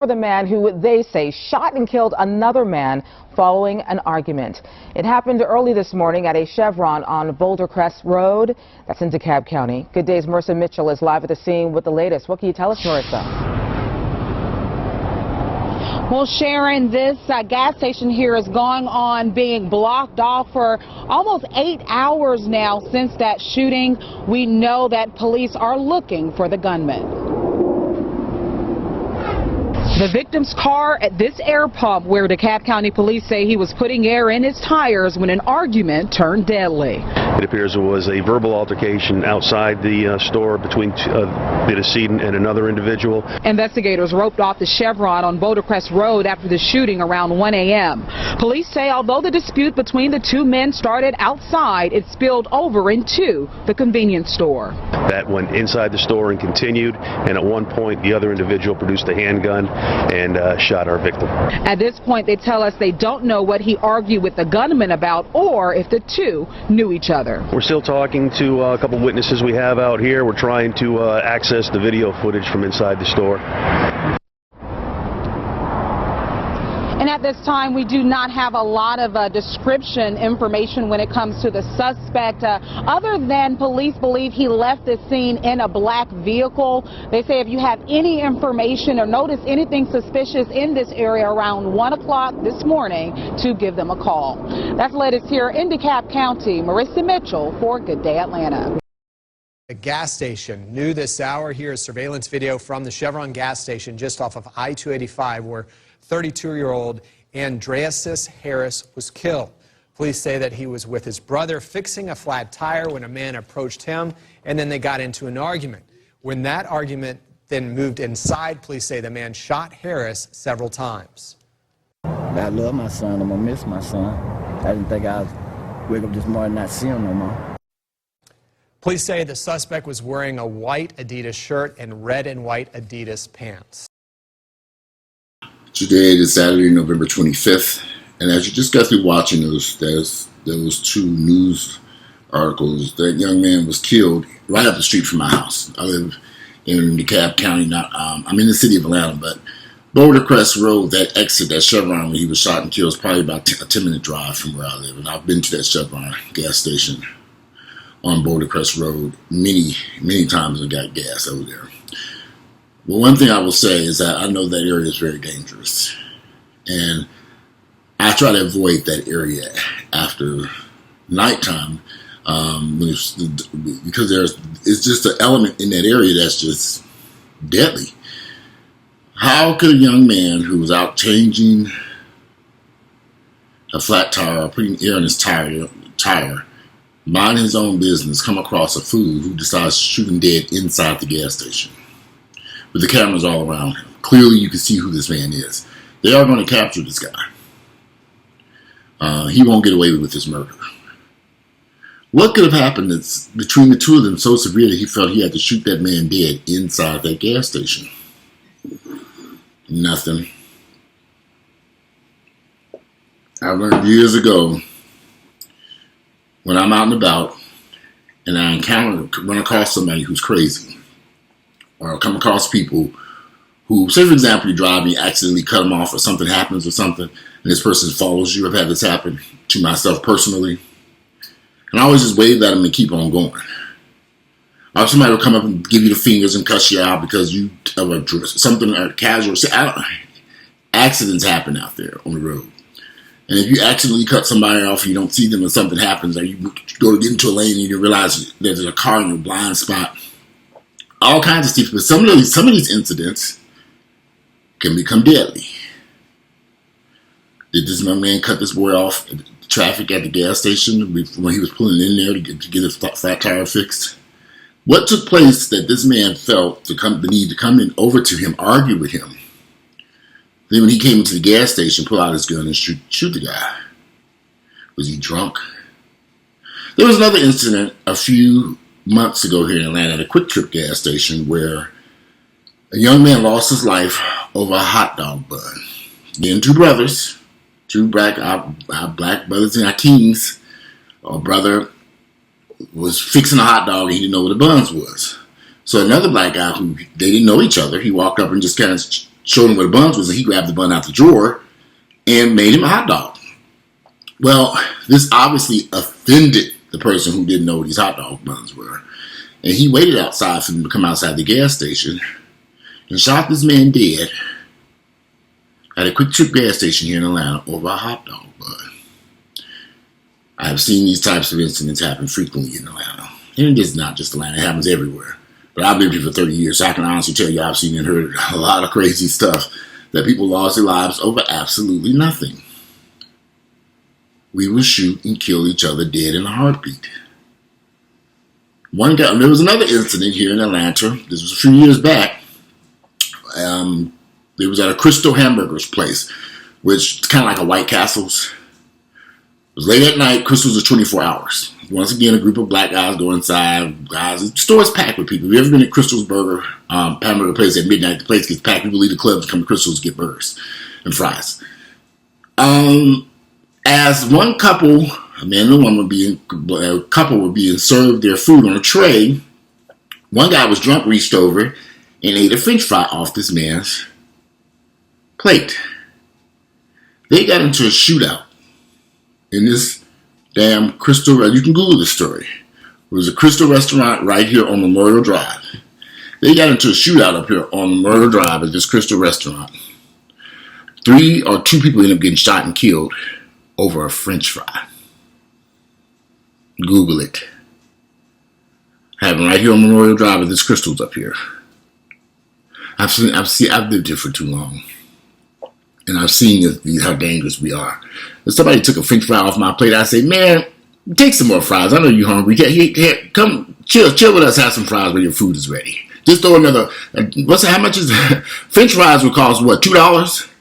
For the man who they say shot and killed another man following an argument. It happened early this morning at a Chevron on Bouldercrest Road. That's in DeKalb County. Good Day's Marissa Mitchell is live at the scene with the latest. What can you tell us, Marissa? Well, Sharon, this gas station here is going on being blocked off for almost 8 hours now since that shooting. We know that police are looking for the gunman. The victim's car at this air pump where DeKalb County police say he was putting air in his tires when an argument turned deadly. It appears it was a verbal altercation outside the store between the decedent and another individual. Investigators roped off the Chevron on Bouldercrest Road after the shooting around 1 a.m. Police say although the dispute between the two men started outside, it spilled over into the convenience store. That went inside the store and continued, and at one point the other individual produced a handgun and shot our victim. At this point, they tell us they don't know what he argued with the gunman about or if the two knew each other. We're still talking to a couple witnesses we have out here. We're trying to access the video footage from inside the store. And at this time, we do not have a lot of description information when it comes to the suspect, other than police believe he left the scene in a black vehicle. They say if you have any information or notice anything suspicious in this area around 1 o'clock this morning, to give them a call. That's the latest here in DeKalb County. Marissa Mitchell for Good Day Atlanta. A gas station. New this hour, here is surveillance video from the Chevron gas station just off of I-285 where 32-year-old Andricus Harris was killed. Police say that he was with his brother fixing a flat tire when a man approached him, and then they got into an argument. When that argument then moved inside, police say the man shot Harris several times. I love my son. I'm going to miss my son. I didn't think I'd wake up this morning and not see him no more. Police say the suspect was wearing a white Adidas shirt and red and white Adidas pants. Today is Saturday, November 25th, and as you just got through watching those two news articles, that young man was killed right up the street from my house. I live in DeKalb County, I'm in the city of Atlanta, but Bouldercrest Road, that exit, that Chevron where he was shot and killed, is probably about a 10-minute drive from where I live, and I've been to that Chevron gas station on Bouldercrest Road many times and got gas over there. Well, one thing I will say is that I know that area is very dangerous, and I try to avoid that area after nighttime because it's just an element in that area that's just deadly. How could a young man who was out changing a flat tire, putting air in his tire, minding his own business, come across a fool who decides to shoot him dead inside the gas station with the cameras all around him? Clearly you can see who this man is. They are going to capture this guy. He won't get away with his murder. What could have happened that's between the two of them so severe that he felt he had to shoot that man dead inside that gas station? Nothing. I learned years ago, when I'm out and about and I run across somebody who's crazy, or come across people who, say for example, you drive and you accidentally cut them off or something happens or something, and this person follows you. I've had this happen to myself personally. And I always just wave at them and keep on going. Or somebody will come up and give you the fingers and cuss you out because you have something casual. Accidents happen out there on the road. And if you accidentally cut somebody off and you don't see them and something happens, or you go to get into a lane and you realize there's a car in your blind spot, all kinds of stuff. But some of these incidents can become deadly. Did this young man cut this boy off at the traffic at the gas station when he was pulling in there to get his flat tire fixed? What took place that this man felt the need to come in over to him, argue with him? Then when he came into the gas station, pull out his gun and shoot the guy. Was he drunk? There was another incident a few months ago here in Atlanta at a Quick Trip gas station where a young man lost his life over a hot dog bun. Then two brothers, our black brothers and our kings, a brother was fixing a hot dog and he didn't know what the buns was. So another black guy who they didn't know each other, he walked up and just kind of showed him what a bun was, and he grabbed the bun out the drawer and made him a hot dog. Well, this obviously offended the person who didn't know what these hot dog buns were. And he waited outside for them to come outside the gas station and shot this man dead at a quick trip gas station here in Atlanta over a hot dog bun. I have seen these types of incidents happen frequently in Atlanta. And it's not just Atlanta, it happens everywhere. But I've lived here for 30 years, so I can honestly tell you I've seen and heard a lot of crazy stuff that people lost their lives over absolutely nothing. We will shoot and kill each other dead in a heartbeat. There was another incident here in Atlanta. This was a few years back. It was at a Crystal Hamburger's place, which is kind of like a White Castle's. It was late at night. Crystal's are 24 hours. Once again, a group of black guys go inside. The store's packed with people. Have you ever been at Crystal's Burger, hamburger place at midnight? The place gets packed. People leave the clubs, come to Crystal's, get burgers and fries. As one couple, a man and a woman, were being served their food on a tray, one guy was drunk, reached over, and ate a French fry off this man's plate. They got into a shootout in this damn Crystal. You can Google this story. It was a Crystal restaurant right here on Memorial Drive. They got into a shootout up here on Memorial Drive at this Crystal restaurant. 2 people ended up getting shot and killed over a French fry. Google it. Happened right here on Memorial Drive at this Crystal's up here. I've lived here for too long. And I've seen how dangerous we are. If somebody took a French fry off my plate, I'd say, man, take some more fries. I know you're hungry. Here, come chill with us, have some fries when your food is ready. Just throw another, how much is French fries would cost, what, $2?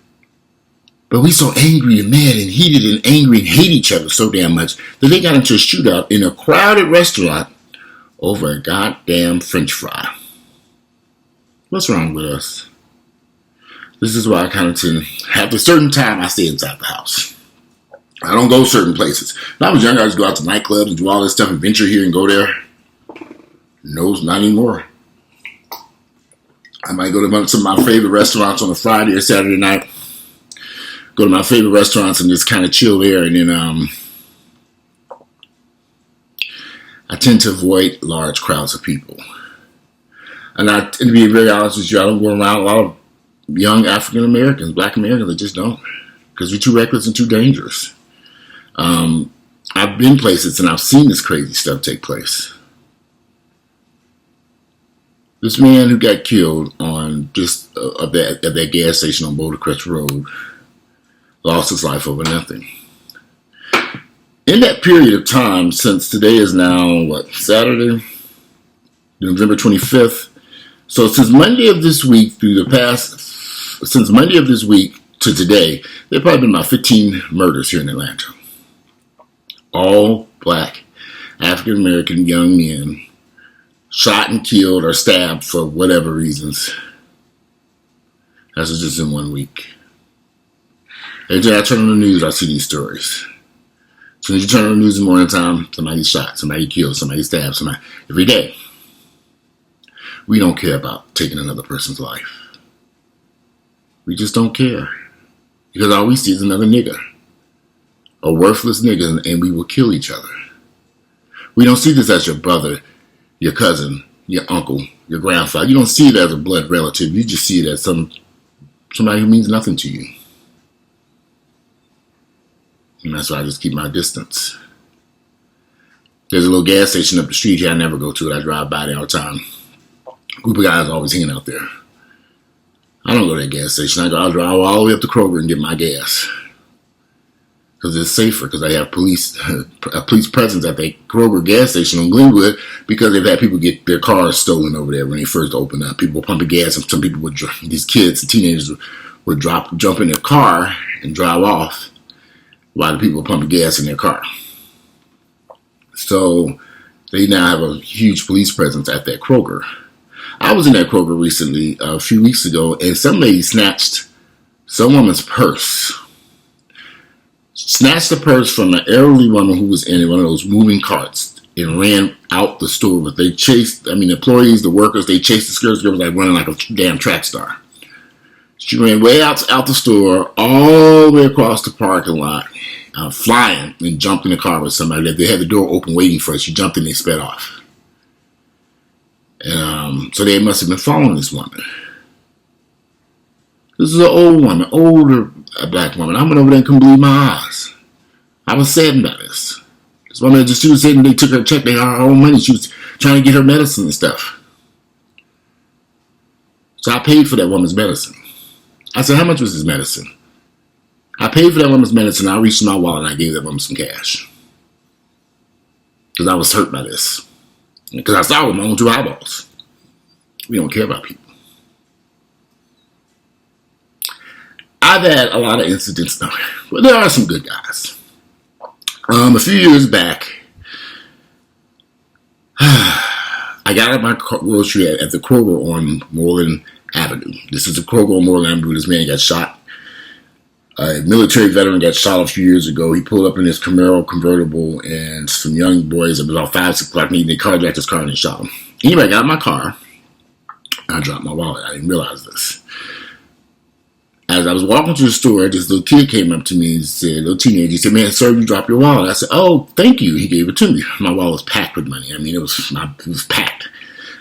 But we so angry and mad and heated and angry and hate each other so damn much that they got into a shootout in a crowded restaurant over a goddamn French fry. What's wrong with us? This is why I kind of tend to have a certain time I stay inside the house. I don't go certain places. When I was younger, I used to go out to nightclubs and do all this stuff and venture here and go there. No, not anymore. I might go to some of my favorite restaurants on a Friday or Saturday night. Go to my favorite restaurants and just kind of chill there. And then I tend to avoid large crowds of people. And to be very honest with you, I don't go around a lot of young African Americans, black Americans. I just don't. Because we're too reckless and too dangerous. I've been places and I've seen this crazy stuff take place. This man who got killed on at that gas station on Bouldercrest Road lost his life over nothing. In that period of time, since today is now, Saturday? November 25th. So since Monday of this week since Monday of this week to today, there have probably been about 15 murders here in Atlanta. All black, African American young men shot and killed or stabbed for whatever reasons. That's just in 1 week. Every time I turn on the news, I see these stories. As soon as you turn on the news in the morning time, somebody shot, somebody killed, somebody stabbed, somebody. Every day. We don't care about taking another person's life. We just don't care. Because all we see is another nigger. A worthless nigger, and we will kill each other. We don't see this as your brother, your cousin, your uncle, your grandfather. You don't see it as a blood relative. You just see it as somebody who means nothing to you. And that's why I just keep my distance. There's a little gas station up the street here I never go to. I drive by there all the time. A group of guys always hanging out there. I don't go to that gas station. I'll drive all the way up to Kroger and get my gas. Because it's safer, because they have police presence at the Kroger gas station on Glenwood, because they've had people get their cars stolen over there when they first opened up. People were pumping gas, and some people would, these kids, teenagers, would jump in their car and drive off while the people were pumping gas in their car. So they now have a huge police presence at that Kroger. I was in that Kroger recently, a few weeks ago, and some lady snatched some woman's purse. Snatched the purse from an elderly woman who was in one of those moving carts and ran out the store. But they chased, the employees, the workers, they chased the girl was like running like a damn track star. She ran way out the store, all the way across the parking lot, flying, and jumped in the car with somebody. They had the door open waiting for her. She jumped in and sped off. So they must have been following this woman. This is an old woman, older black woman. I went over there and couldn't believe my eyes. I was saddened by this. This woman she was saying they took her check, they had her own money. She was trying to get her medicine and stuff. So I paid for that woman's medicine. I said, how much was this medicine? I paid for that woman's medicine. I reached in my wallet and I gave that woman some cash. Because I was hurt by this. Because I saw it with my own two eyeballs. We don't care about people. I've had a lot of incidents. Well, there are some good guys. A few years back, I got out of my grocery at the Kroger on Moreland Avenue. This is the Kroger on Moreland Avenue. This man got shot. A military veteran got shot a few years ago. He pulled up in his Camaro convertible, and some young boys, about 5, 6 o'clock, they carjacked his car and they shot him. Anyway, I got in my car. I dropped my wallet. I didn't realize this. As I was walking to the store, this little kid came up to me and said, little teenager, he said, man, sir, you dropped your wallet. I said, oh, thank you. He gave it to me. My wallet was packed with money. I mean, it was packed.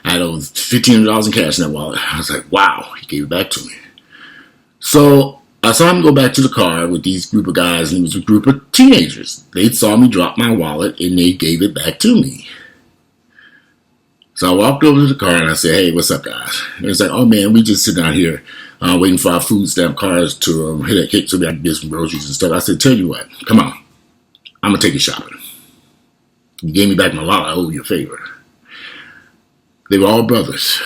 I had over $1,500 in cash in that wallet. I was like, wow. He gave it back to me. So I saw him go back to the car with these group of guys, and it was a group of teenagers. They saw me drop my wallet, and they gave it back to me. So I walked over to the car, and I said, hey, what's up, guys? And it's like, oh, man, we just sitting out here waiting for our food stamp cars to hit that cake so we can get some groceries and stuff. I said, tell you what, come on. I'm going to take you shopping. You gave me back my wallet. I owe you a favor. They were all brothers.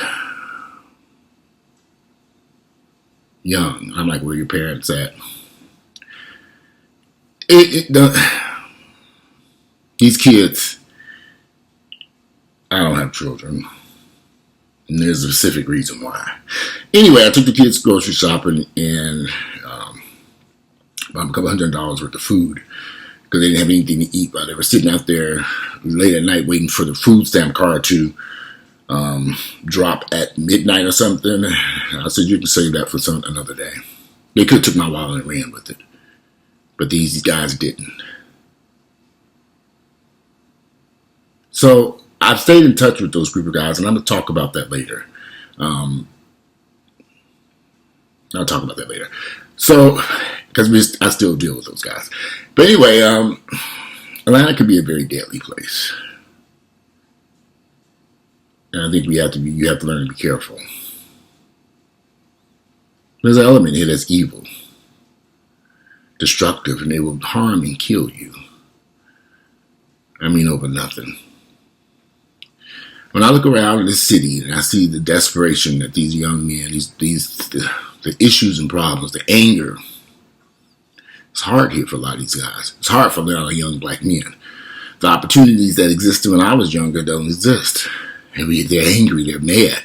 Young. I'm like, where are your parents at? These kids, I don't have children. And there's a specific reason why. Anyway, I took the kids grocery shopping and bought a couple $100 worth of food because they didn't have anything to eat while they were sitting out there late at night waiting for the food stamp car to drop at midnight or something. I said, you can save that for another day. They could have took my wallet and ran with it. But these guys didn't. So I've stayed in touch with those group of guys, and I'm going to talk about that later. I'll talk about that later. So, because I still deal with those guys. But anyway, Atlanta could be a very deadly place. And I think you have to learn to be careful. There's an element here that's evil, destructive, and they will harm and kill you. I mean, over nothing. When I look around in this city and I see the desperation that these young men, the issues and problems, the anger, it's hard here for a lot of these guys. It's hard for a lot of young black men. The opportunities that existed when I was younger don't exist. And they're angry, they're mad.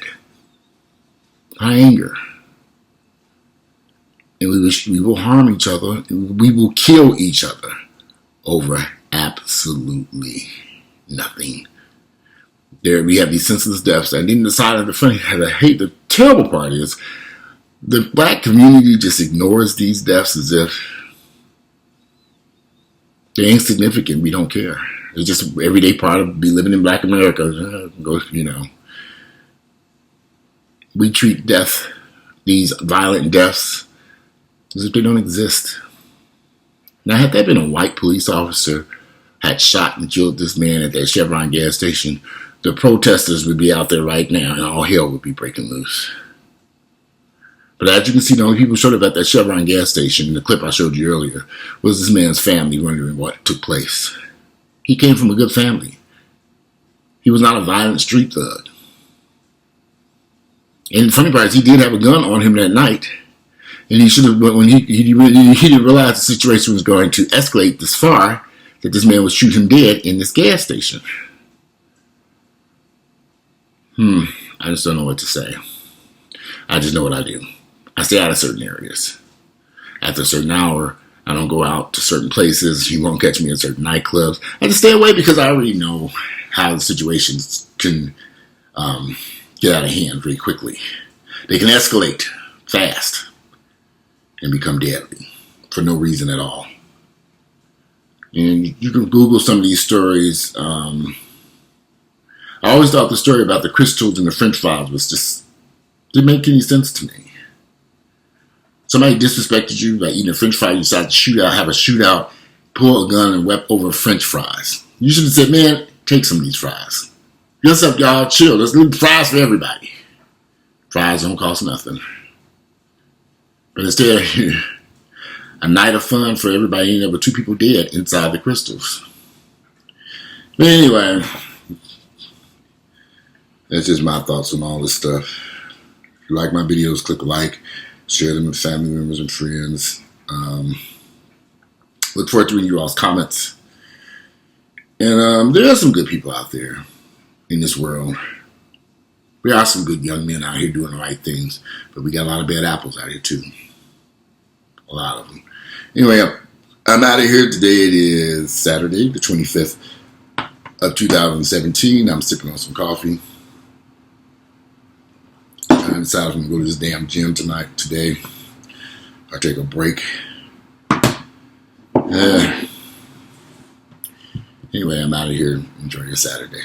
High anger. And we will harm each other, we will kill each other over absolutely nothing. There we have these senseless deaths. And then the side of the terrible part is the black community just ignores these deaths as if they're insignificant. We don't care. It's just an everyday part of living in black America. We treat death, these violent deaths, as if they don't exist. Now, had that been a white police officer had shot and killed this man at that Chevron gas station, the protesters would be out there right now and all hell would be breaking loose. But as you can see, the only people showed up at that Chevron gas station, in the clip I showed you earlier, was this man's family wondering what took place. He came from a good family. He was not a violent street thug. And the funny part is he did have a gun on him that night. And he should have, but when he didn't realize the situation was going to escalate this far, that this man would shoot him dead in this gas station. I just don't know what to say. I just know what I do. I stay out of certain areas. After a certain hour, I don't go out to certain places. You won't catch me in certain nightclubs. I just stay away because I already know how the situations can get out of hand very quickly. They can escalate fast. and become deadly for no reason at all. And you can Google some of these stories. I always thought the story about the crystals and the French fries was just, didn't make any sense to me. Somebody disrespected you by eating a French fry, you decide to have a shootout, pull a gun and whip over French fries. You should have said, man, take some of these fries. What's up, y'all? Chill. Let's leave fries for everybody. Fries don't cost nothing. But instead, a night of fun for everybody, ended up with 2 people dead inside the crystals. But anyway, that's just my thoughts on all this stuff. If you like my videos, click like, share them with family members and friends. Look forward to reading you all's comments. And there are some good people out there in this world. There are some good young men out here doing the right things, but we got a lot of bad apples out here too. A lot of them. Anyway, I'm out of here today. It is Saturday, the 25th of 2017. I'm sipping on some coffee. I decided I'm going to go to this damn gym today. I'll take a break. Anyway, I'm out of here. Enjoy your Saturday.